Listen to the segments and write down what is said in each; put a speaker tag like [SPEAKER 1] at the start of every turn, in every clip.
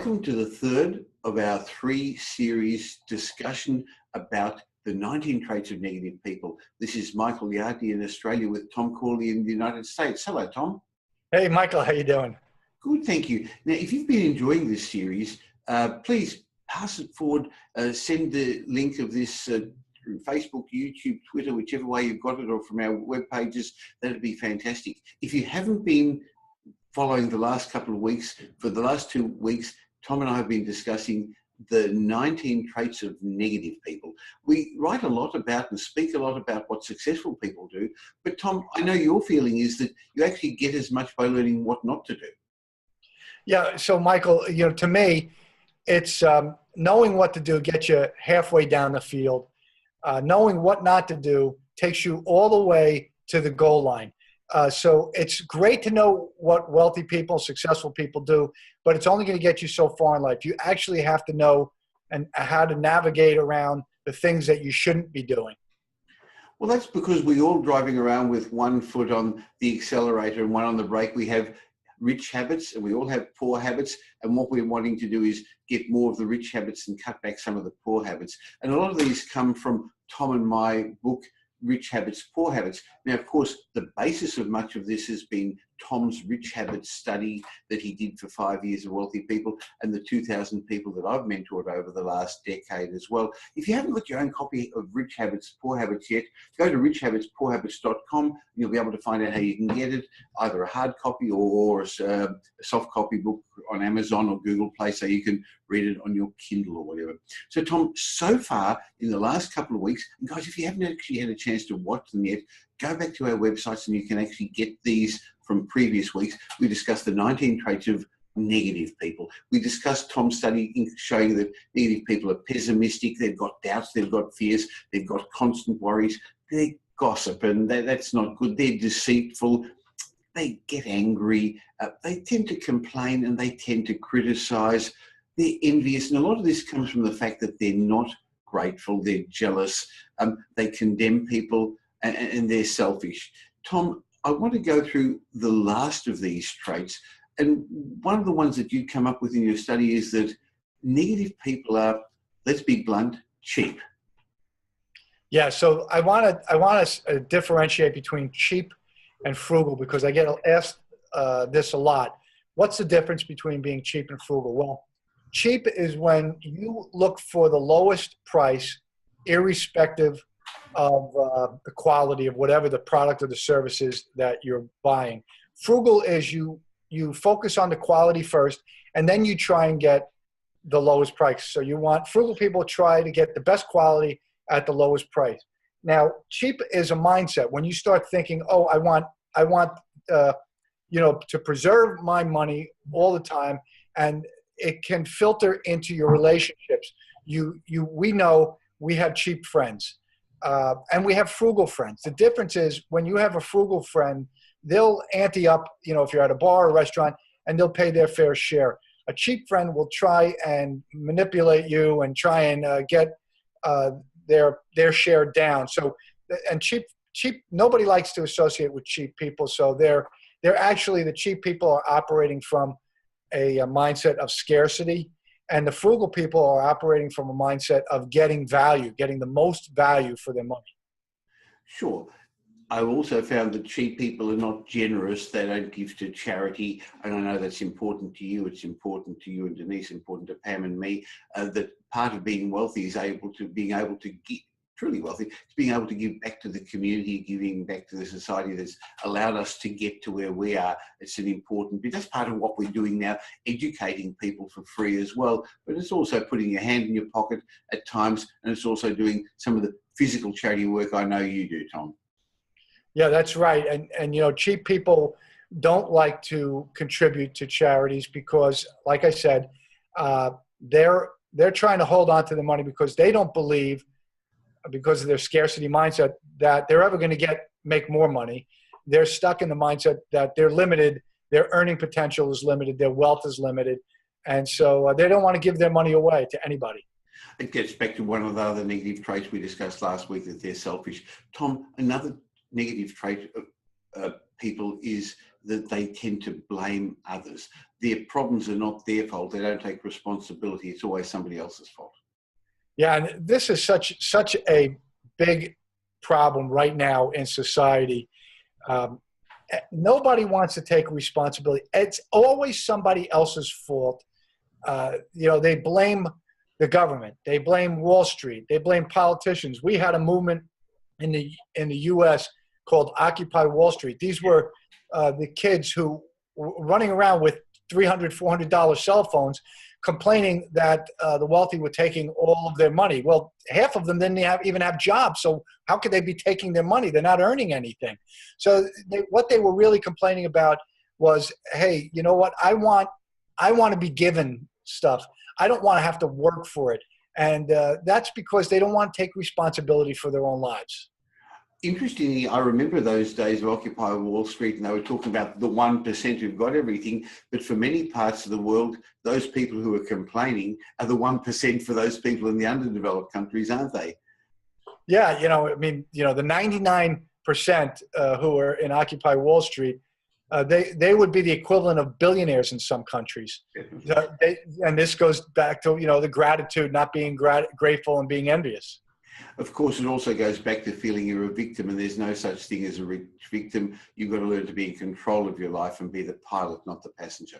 [SPEAKER 1] Welcome to the third of our three-series discussion about the 19 traits of negative people. This is Michael Yardney in Australia with Tom Corley in the United States. Hello, Tom.
[SPEAKER 2] Hey, Michael, how you doing?
[SPEAKER 1] Good, thank you. Now, if you've been enjoying this series, please pass it forward. Send the link of this through Facebook, YouTube, Twitter, whichever way you've got it, or from our web pages. That'd be fantastic. If you haven't been following the last couple of weeks, for the last 2 weeks, Tom and I have been discussing the 19 traits of negative people. We write a lot about and speak a lot about what successful people do, but Tom, I know your feeling is that you actually get as much by learning what not to do.
[SPEAKER 2] Yeah, so Michael, to me, it's knowing what to do gets you halfway down the field. Knowing what not to do takes you all the way to the goal line. So it's great to know what wealthy people, successful people do, but it's only going to get you so far in life. You actually have to know and how to navigate around the things that you shouldn't be doing.
[SPEAKER 1] Well, that's because we're all driving around with one foot on the accelerator and one on the brake. We have rich habits and we all have poor habits. And what we're wanting to do is get more of the rich habits and cut back some of the poor habits. And a lot of these come from Tom and my book, Rich Habits, Poor Habits. Now, of course, the basis of much of this has been Tom's rich habits study that he did for 5 years of wealthy people and the 2,000 people that I've mentored over the last decade as well. If you haven't got your own copy of Rich Habits, Poor Habits yet, go to richhabitspoorhabits.com and you'll be able to find out how you can get it, either a hard copy or a soft copy book on Amazon or Google Play, so you can read it on your Kindle or whatever. So Tom, so far in the last couple of weeks, and guys, if you haven't actually had a chance to watch them yet, go back to our websites and you can actually get these from previous weeks. We discussed the 19 traits of negative people. We discussed Tom's study showing that negative people are pessimistic, they've got doubts, they've got fears, they've got constant worries, they gossip, and that's not good. They're deceitful, they get angry, they tend to complain, and they tend to criticize. They're envious, and a lot of this comes from the fact that they're not grateful, they're jealous, they condemn people, and they're selfish. Tom, I want to go through the last of these traits. And one of the ones that you come up with in your study is that negative people are, let's be blunt, cheap.
[SPEAKER 2] Yeah, so I want to differentiate between cheap and frugal because I get asked this a lot. What's the difference between being cheap and frugal? Well, cheap is when you look for the lowest price, irrespective of the quality of whatever the product or the service is that you're buying. Frugal is you focus on the quality first, and then you try and get the lowest price. So frugal people try to get the best quality at the lowest price. Now, cheap is a mindset. When you start thinking, oh, I want to preserve my money all the time, and it can filter into your relationships. We know we have cheap friends. And we have frugal friends. The difference is when you have a frugal friend, they'll ante up, if you're at a bar or restaurant, and they'll pay their fair share. A cheap friend will try and manipulate you and try and get their share down. So, and cheap, nobody likes to associate with cheap people. So they're actually, the cheap people are operating from a mindset of scarcity. And the frugal people are operating from a mindset of getting value, getting the most value for their money.
[SPEAKER 1] Sure. I've also found that cheap people are not generous. They don't give to charity. And I know that's important to you. It's important to you and Denise, important to Pam and me, that part of being wealthy is being able to give, truly wealthy, is being able to give back to the community, giving back to the society that's allowed us to get to where we are. It's an important bit. That's part of what we're doing now, educating people for free as well. But it's also putting your hand in your pocket at times, and it's also doing some of the physical charity work I know you do, Tom.
[SPEAKER 2] Yeah, that's right. And cheap people don't like to contribute to charities because, like I said, they're trying to hold on to the money because they don't believe, because of their scarcity mindset, that they're ever going to make more money. They're stuck in the mindset that they're limited, their earning potential is limited, their wealth is limited, and so they don't want to give their money away to anybody.
[SPEAKER 1] It gets back to one of the other negative traits we discussed last week, that they're selfish. Tom, another negative trait of people is that they tend to blame others. Their problems are not their fault. They don't take responsibility. It's always somebody else's fault.
[SPEAKER 2] Yeah, and this is such a big problem right now in society. Um, Nobody wants to take responsibility. It's always somebody else's fault. They blame the government. They blame Wall Street. They blame politicians. We had a movement in the U.S. called Occupy Wall Street. These were the kids who were running around with $300, $400 cell phones, complaining that the wealthy were taking all of their money. Well, half of them didn't even have jobs, so how could they be taking their money? They're not earning anything. So what they were really complaining about was, hey, you know what? I want to be given stuff. I don't want to have to work for it. And that's because they don't want to take responsibility for their own lives.
[SPEAKER 1] Interestingly, I remember those days of Occupy Wall Street, and they were talking about the 1% who've got everything. But for many parts of the world, those people who are complaining are the 1% for those people in the underdeveloped countries, aren't they?
[SPEAKER 2] Yeah, the 99% who are in Occupy Wall Street, they would be the equivalent of billionaires in some countries. And this goes back to, the gratitude, not being grateful and being envious.
[SPEAKER 1] Of course, it also goes back to feeling you're a victim, and there's no such thing as a rich victim. You've got to learn to be in control of your life and be the pilot, not the passenger.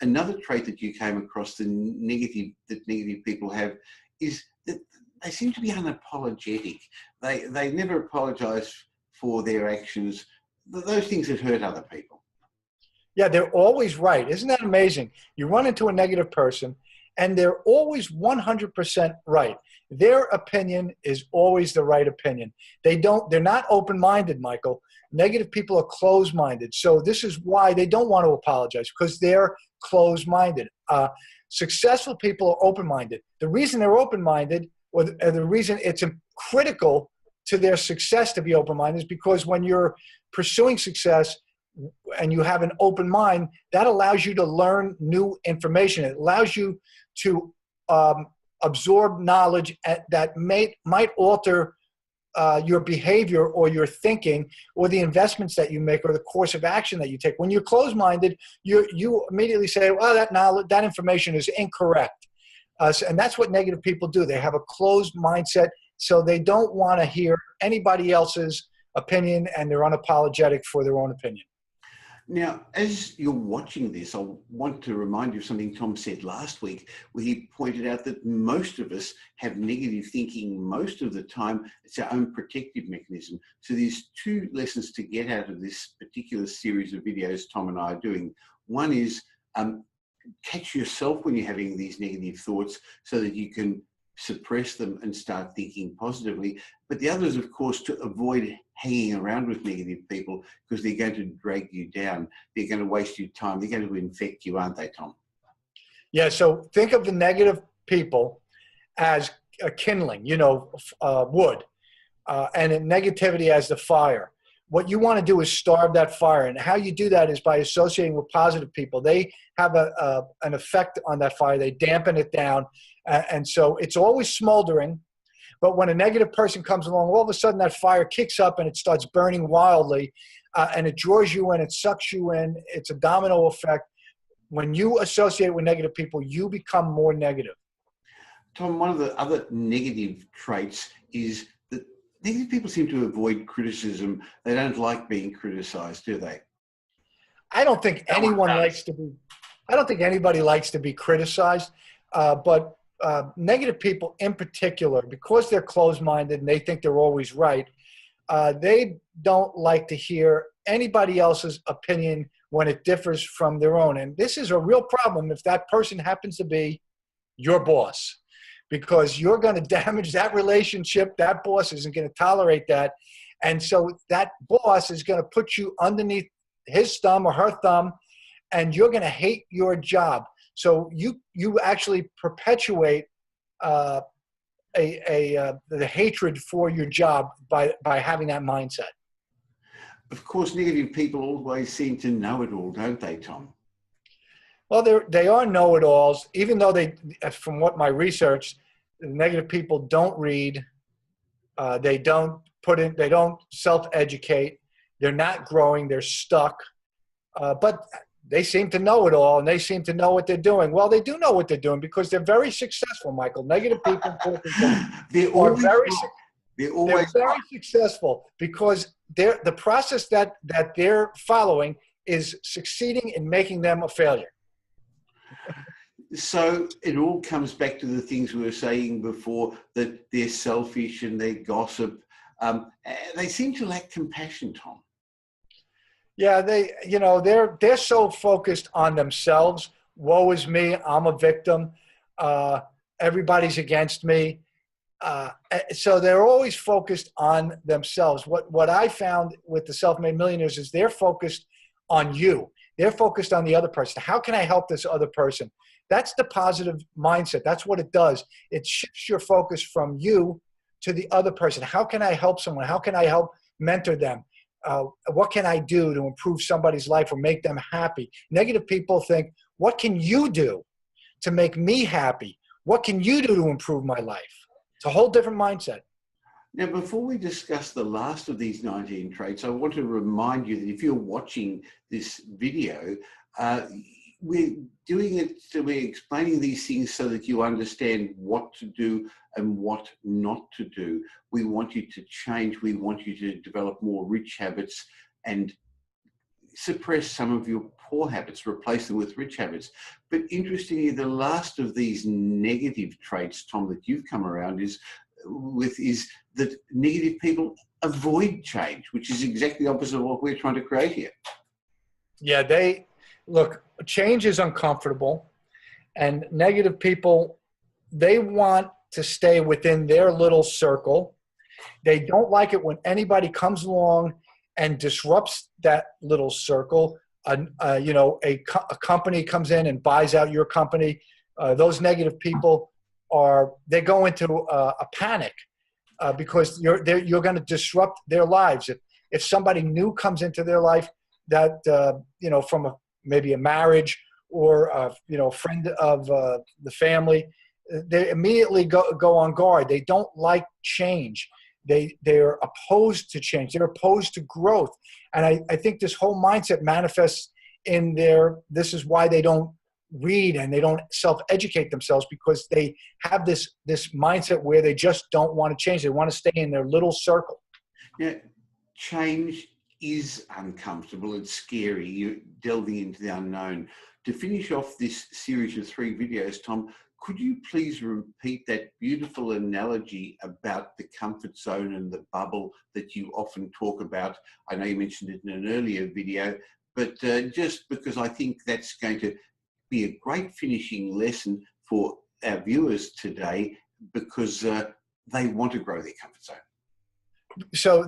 [SPEAKER 1] Another trait that you came across that negative people have is that they seem to be unapologetic. They never apologize for their actions, those things that hurt other people.
[SPEAKER 2] Yeah, they're always right. Isn't that amazing? You run into a negative person, and they're always 100% right. Their opinion is always the right opinion. They're not open-minded, Michael. Negative people are closed-minded. So this is why they don't want to apologize, because they're closed-minded. Successful people are open-minded. The reason they're open-minded, or the reason it's critical to their success to be open-minded, is because when you're pursuing success and you have an open mind, that allows you to learn new information. It allows you to absorb knowledge that might alter your behavior or your thinking or the investments that you make or the course of action that you take. When you're closed-minded, you immediately say, well, that knowledge, that information is incorrect. And that's what negative people do. They have a closed mindset, so they don't want to hear anybody else's opinion, and they're unapologetic for their own opinion.
[SPEAKER 1] Now, as you're watching this, I want to remind you of something Tom said last week, where he pointed out that most of us have negative thinking most of the time. It's our own protective mechanism. So there's two lessons to get out of this particular series of videos Tom and I are doing. One is catch yourself when you're having these negative thoughts so that you can suppress them and start thinking positively. But the other is, of course, to avoid hanging around with negative people, because they're going to drag you down. They're going to waste your time. They're going to infect you, aren't they, Tom?
[SPEAKER 2] Yeah, so think of the negative people as a kindling, wood, and negativity as the fire. What you want to do is starve that fire. And how you do that is by associating with positive people. They have an effect on that fire. They dampen it down. And so it's always smoldering. But when a negative person comes along, all of a sudden that fire kicks up and it starts burning wildly. And it draws you in. It sucks you in. It's a domino effect. When you associate with negative people, you become more negative.
[SPEAKER 1] Tom, one of the other negative traits is that negative people seem to avoid criticism. They don't like being criticized, do they?
[SPEAKER 2] I don't think anybody likes to be criticized, but negative people in particular, because they're closed-minded and they think they're always right, they don't like to hear anybody else's opinion when it differs from their own. And this is a real problem if that person happens to be your boss, because you're going to damage that relationship. That boss isn't going to tolerate that. And so that boss is going to put you underneath his thumb or her thumb, and you're going to hate your job. So you actually perpetuate the hatred for your job by having that mindset.
[SPEAKER 1] Of course, negative people always seem to know it all, don't they, Tom?
[SPEAKER 2] Well, they are know-it-alls, even though from what my research, negative people don't read, they don't self-educate, they're not growing, they're stuck. But they seem to know it all, and they seem to know what they're doing. Well, they do know what they're doing because they're very successful, Michael. Negative people are very successful because the process that they're following is succeeding in making them a failure.
[SPEAKER 1] So it all comes back to the things we were saying before, that they're selfish and they gossip. They seem to lack compassion, Tom.
[SPEAKER 2] Yeah, they're so focused on themselves. Woe is me. I'm a victim. Everybody's against me. So they're always focused on themselves. What I found with the self-made millionaires is they're focused on you. They're focused on the other person. How can I help this other person? That's the positive mindset. That's what it does. It shifts your focus from you to the other person. How can I help someone? How can I help mentor them? What can I do to improve somebody's life or make them happy? Negative people think, what can you do to make me happy? What can you do to improve my life? It's a whole different mindset.
[SPEAKER 1] Now, before we discuss the last of these 19 traits, I want to remind you that if you're watching this video, we're doing it, so we're explaining these things so that you understand what to do and what not to do. We want you to change. We want you to develop more rich habits and suppress some of your poor habits, replace them with rich habits. But interestingly, the last of these negative traits, Tom, that you've come around is that negative people avoid change, which is exactly the opposite of what we're trying to create here.
[SPEAKER 2] Yeah, look, change is uncomfortable, and negative people, they want to stay within their little circle. They don't like it when anybody comes along and disrupts that little circle. A company comes in and buys out your company. Those negative people they go into a panic because you're going to disrupt their lives. If somebody new comes into their life that from maybe a marriage or a friend of the family, they immediately go on guard. They don't like change. They're opposed to change. They're opposed to growth. And I think this whole mindset manifests in this is why they don't read and they don't self-educate themselves, because they have this mindset where they just don't want to change. They want to stay in their little circle.
[SPEAKER 1] Yeah, change is uncomfortable. It's scary. You're delving into the unknown. To finish off this series of 3 videos, Tom, could you please repeat that beautiful analogy about the comfort zone and the bubble that you often talk about? I know you mentioned it in an earlier video, but just because I think that's going to be a great finishing lesson for our viewers today, because they want to grow their comfort zone.
[SPEAKER 2] So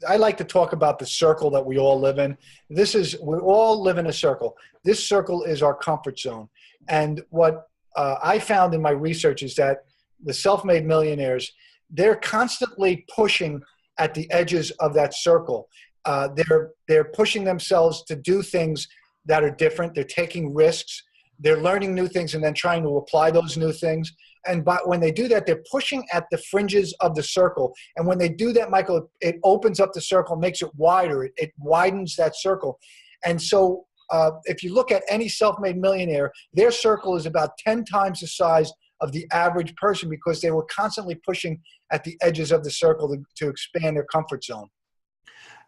[SPEAKER 2] I like to talk about the circle that we all live in. We all live in a circle. This circle is our comfort zone. And what I found in my research is that the self-made millionaires, they're constantly pushing at the edges of that circle. They're pushing themselves to do things that are different. They're taking risks. They're learning new things and then trying to apply those new things. And when they do that, they're pushing at the fringes of the circle. And when they do that, Michael, it opens up the circle, makes it wider. It widens that circle. And so if you look at any self-made millionaire, their circle is about 10 times the size of the average person, because they were constantly pushing at the edges of the circle to expand their comfort zone.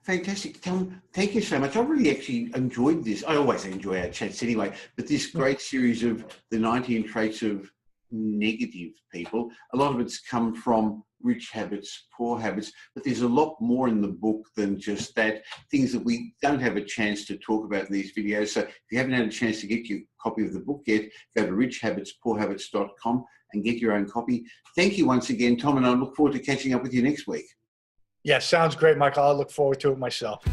[SPEAKER 1] Fantastic. Tom, thank you so much. I really actually enjoyed this. I always enjoy our chats anyway, but this great series of the 19 traits of negative people, a lot of it's come from rich habits, poor habits, but there's a lot more in the book than just that, things that we don't have a chance to talk about in these videos. So if you haven't had a chance to get your copy of the book yet, go to richhabitspoorhabits.com and get your own copy. Thank you once again, Tom, and I look forward to catching up with you next week.
[SPEAKER 2] Yeah, sounds great, Michael. I look forward to it myself.